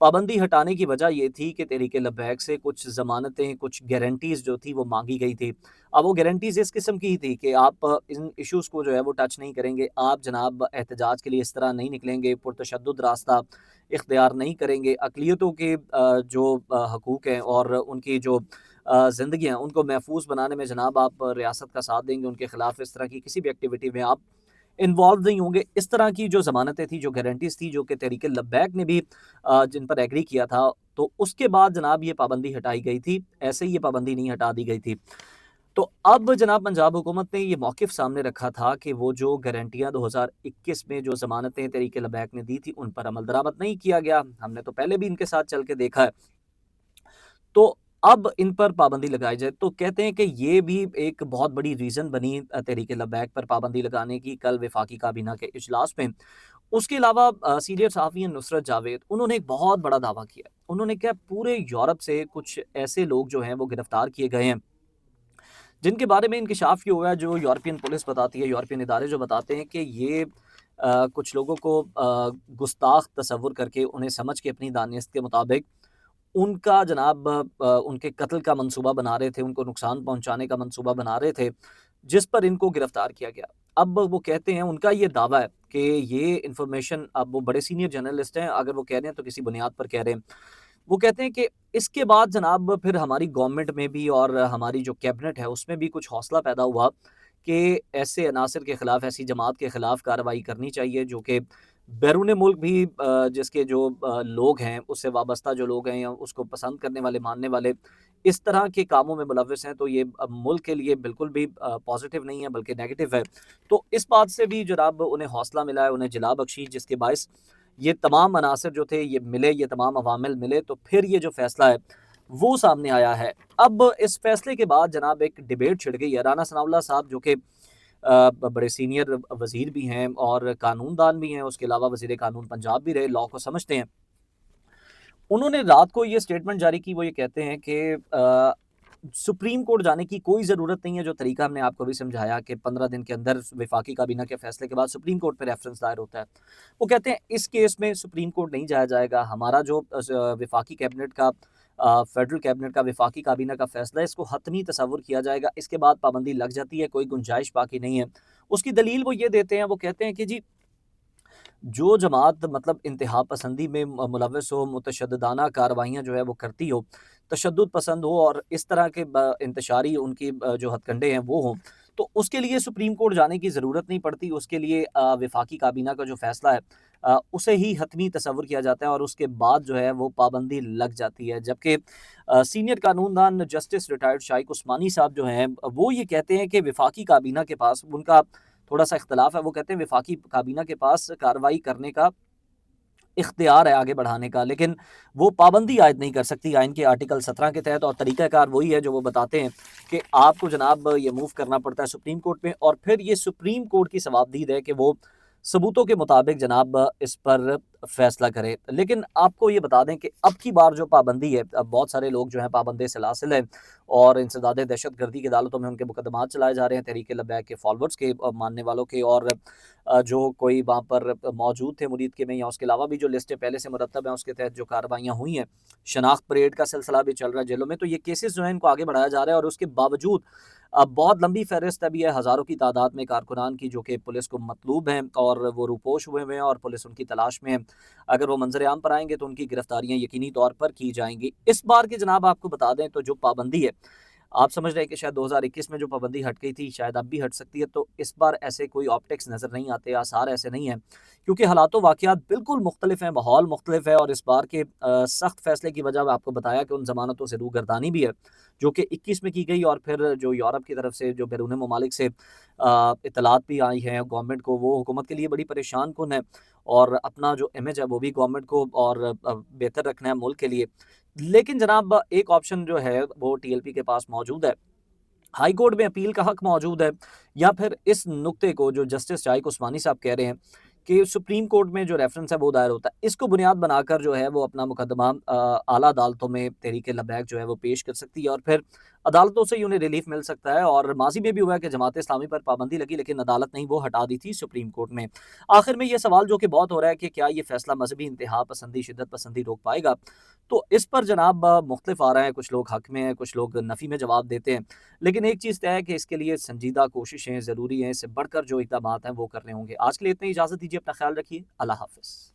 پابندی ہٹانے کی وجہ یہ تھی کہ تحریک لبیک سے کچھ ضمانتیں، کچھ گارنٹیز جو تھی وہ مانگی گئی تھی۔ اب وہ گارنٹیز اس قسم کی تھی کہ آپ ان ایشوز کو جو ہے وہ ٹچ نہیں کریں گے، آپ جناب احتجاج کے لیے اس طرح نہیں نکلیں گے، پرتشدد راستہ اختیار نہیں کریں گے، اقلیتوں کے جو حقوق ہیں اور ان کی جو زندگیاں ان کو محفوظ بنانے میں جناب آپ ریاست کا ساتھ دیں گے، ان کے خلاف اس طرح کی کسی بھی ایکٹیویٹی میں آپ انوالو نہیں ہوں گے۔ اس طرح کی جو ضمانتیں تھیں، جو گارنٹیز تھی، جو کہ تحریک لبیک نے بھی جن پر ایگری کیا تھا، تو اس کے بعد جناب یہ پابندی ہٹائی گئی تھی، ایسے ہی یہ پابندی نہیں ہٹا دی گئی تھی۔ تو اب جناب پنجاب حکومت نے یہ موقف سامنے رکھا تھا کہ وہ جو گارنٹیاں 2021 میں جو ضمانتیں تحریک لبیک نے دی تھی ان پر عمل درآمد نہیں کیا گیا، ہم نے تو پہلے بھی ان کے ساتھ چل کے دیکھا ہے، تو اب ان پر پابندی لگائی جائے۔ تو کہتے ہیں کہ یہ بھی ایک بہت بڑی ریزن بنی تحریک لبیک پر پابندی لگانے کی کل وفاقی کابینہ کے اجلاس میں۔ اس کے علاوہ سینئر صحافی ہیں نصرت جاوید، انہوں نے ایک بہت بڑا دعویٰ کیا، انہوں نے کہا پورے یورپ سے کچھ ایسے لوگ جو ہیں وہ گرفتار کیے گئے ہیں جن کے بارے میں انکشاف یہ ہوا ہے، جو یورپین پولیس بتاتی ہے، یورپین ادارے جو بتاتے ہیں کہ یہ کچھ لوگوں کو گستاخ تصور کر کے انہیں سمجھ کے اپنی دانست کے مطابق ان کا جناب ان کے قتل کا منصوبہ بنا رہے تھے، ان کو نقصان پہنچانے کا منصوبہ بنا رہے تھے، جس پر ان کو گرفتار کیا گیا۔ اب وہ کہتے ہیں، ان کا یہ دعویٰ ہے کہ یہ انفارمیشن، اب وہ بڑے سینئر جرنلسٹ ہیں، اگر وہ کہہ رہے ہیں تو کسی بنیاد پر کہہ رہے ہیں۔ وہ کہتے ہیں کہ اس کے بعد جناب پھر ہماری گورنمنٹ میں بھی اور ہماری جو کیبنٹ ہے اس میں بھی کچھ حوصلہ پیدا ہوا کہ ایسے عناصر کے خلاف، ایسی جماعت کے خلاف کارروائی کرنی چاہیے جو کہ بیرون ملک بھی جس کے جو لوگ ہیں، اس سے وابستہ جو لوگ ہیں یا اس کو پسند کرنے والے، ماننے والے، اس طرح کے کاموں میں ملوث ہیں، تو یہ ملک کے لیے بالکل بھی پازیٹیو نہیں ہے بلکہ نیگیٹو ہے۔ تو اس بات سے بھی جناب انہیں حوصلہ ملا ہے، انہیں جلا بخشی، جس کے باعث یہ تمام عناصر جو تھے یہ ملے، یہ تمام عوامل ملے، تو پھر یہ جو فیصلہ ہے وہ سامنے آیا ہے۔ اب اس فیصلے کے بعد جناب ایک ڈیبیٹ چھڑ گئی ہے۔ رانا ثناء اللہ صاحب جو کہ بڑے سینئر وزیر بھی ہیں اور قانون دان بھی ہیں، اس کے علاوہ وزیر قانون پنجاب بھی رہے، لاء کو سمجھتے ہیں، انہوں نے رات کو یہ سٹیٹمنٹ جاری کی۔ وہ یہ کہتے ہیں کہ سپریم کورٹ جانے کی کوئی ضرورت نہیں ہے، جو طریقہ ہم نے آپ کو بھی سمجھایا کہ 15 دن کے اندر وفاقی کابینہ کے فیصلے کے بعد سپریم کورٹ پہ ریفرنس دائر ہوتا ہے۔ وہ کہتے ہیں اس کیس میں سپریم کورٹ نہیں جایا جائے گا، ہمارا جو وفاقی کیبنٹ کا فیڈرل کیبنٹ کا وفاقی کابینہ کا فیصلہ ہے، اس کو حتمی تصور کیا جائے گا، اس کے بعد پابندی لگ جاتی ہے، کوئی گنجائش باقی نہیں ہے۔ اس کی دلیل وہ یہ دیتے ہیں، وہ کہتے ہیں کہ جی جو جماعت مطلب انتہا پسندی میں ملوث ہو، متشددانہ کارروائیاں جو ہے وہ کرتی ہو، تشدد پسند ہو اور اس طرح کے انتشاری ان کی جو ہتھ کنڈے ہیں وہ ہوں، تو اس کے لیے سپریم کورٹ جانے کی ضرورت نہیں پڑتی، اس کے لیے وفاقی کابینہ کا جو فیصلہ ہے اسے ہی حتمی تصور کیا جاتا ہے اور اس کے بعد جو ہے وہ پابندی لگ جاتی ہے۔ جبکہ سینئر قانون دان جسٹس ریٹائرڈ شائق عثمانی صاحب جو ہیں وہ یہ کہتے ہیں کہ وفاقی کابینہ کے پاس، ان کا تھوڑا سا اختلاف ہے، وہ کہتے ہیں وفاقی کابینہ کے پاس کارروائی کرنے کا اختیار ہے آگے بڑھانے کا، لیکن وہ پابندی عائد نہیں کر سکتی آئین کے آرٹیکل 17 کے تحت، اور طریقہ کار وہی ہے جو وہ بتاتے ہیں کہ آپ کو جناب یہ موو کرنا پڑتا ہے سپریم کورٹ میں، اور پھر یہ سپریم کورٹ کی ثوابدید ہے کہ وہ ثبوتوں کے مطابق جناب اس پر فیصلہ کرے۔ لیکن آپ کو یہ بتا دیں کہ اب کی بار جو پابندی ہے، اب بہت سارے لوگ جو ہیں پابند سلاسل ہیں اور انسداد دہشت گردی کی عدالتوں میں ان کے مقدمات چلائے جا رہے ہیں، تحریک لبیک کے فالوورز کے، ماننے والوں کے، اور جو کوئی وہاں پر موجود تھے مرید کے میں، یا اس کے علاوہ بھی جو لسٹیں پہلے سے مرتب ہیں اس کے تحت جو کارروائیاں ہوئی ہیں، شناخت پریڈ کا سلسلہ بھی چل رہا ہے جیلوں میں، تو یہ کیسز جو ہیں ان کو آگے بڑھایا جا رہا ہے، اور اس کے باوجود اب بہت لمبی فہرست ابھی ہے ہزاروں کی تعداد میں کارکنان کی جو کہ پولیس کو مطلوب ہیں اور وہ روپوش ہوئے ہیں اور پولیس ان کی تلاش میں ہے۔ اگر وہ منظر عام پر آئیں گے تو ان کی گرفتاریاں یقینی طور پر کی جائیں گی۔ اس بار کی جناب آپ کو بتا دیں تو جو پابندی ہے، آپ سمجھ رہے ہیں کہ شاید 2021 میں جو پابندی ہٹ گئی تھی شاید اب بھی ہٹ سکتی ہے، تو اس بار ایسے کوئی آپٹکس نظر نہیں آتے، آثار ایسے نہیں ہیں، کیونکہ حالات و واقعات بالکل مختلف ہیں، ماحول مختلف ہے، اور اس بار کے سخت فیصلے کی وجہ میں آپ کو بتایا کہ ان ضمانتوں سے روگردانی بھی ہے جو کہ 21 میں کی گئی، اور پھر جو یورپ کی طرف سے، جو بیرون ممالک سے اطلاعات بھی آئی ہیں گورنمنٹ کو، وہ حکومت کے لیے بڑی پریشان کن ہے، اور اپنا جو امیج ہے وہ بھی گورنمنٹ کو اور بہتر رکھنا ہے ملک کے لیے۔ لیکن جناب ایک آپشن جو ہے وہ ٹی ایل پی کے پاس موجود ہے، ہائی کورٹ میں اپیل کا حق موجود ہے، یا پھر اس نقطے کو جو جسٹس شائق عثمانی صاحب کہہ رہے ہیں کہ سپریم کورٹ میں جو ریفرنس ہے وہ دائر ہوتا ہے، اس کو بنیاد بنا کر جو ہے وہ اپنا مقدمہ اعلیٰ عدالتوں میں تحریک لبیک جو ہے وہ پیش کر سکتی ہے، اور پھر عدالتوں سے ہی انہیں ریلیف مل سکتا ہے، اور ماضی میں بھی ہوا ہے کہ جماعت اسلامی پر پابندی لگی لیکن عدالت نے وہ ہٹا دی تھی سپریم کورٹ میں۔ آخر میں یہ سوال جو کہ بہت ہو رہا ہے کہ کیا یہ فیصلہ مذہبی انتہا پسندی، شدت پسندی روک پائے گا؟ تو اس پر جناب مختلف آ رہے ہیں، کچھ لوگ حق میں ہیں، کچھ لوگ نفی میں جواب دیتے ہیں، لیکن ایک چیز طے ہے کہ اس کے لیے سنجیدہ کوششیں ضروری ہیں، اس سے بڑھ کر جو اقدامات ہیں وہ کرنے ہوں گے۔ آج کے لیے اتنی اجازت دیجیے، اپنا خیال رکھیے، اللہ حافظ۔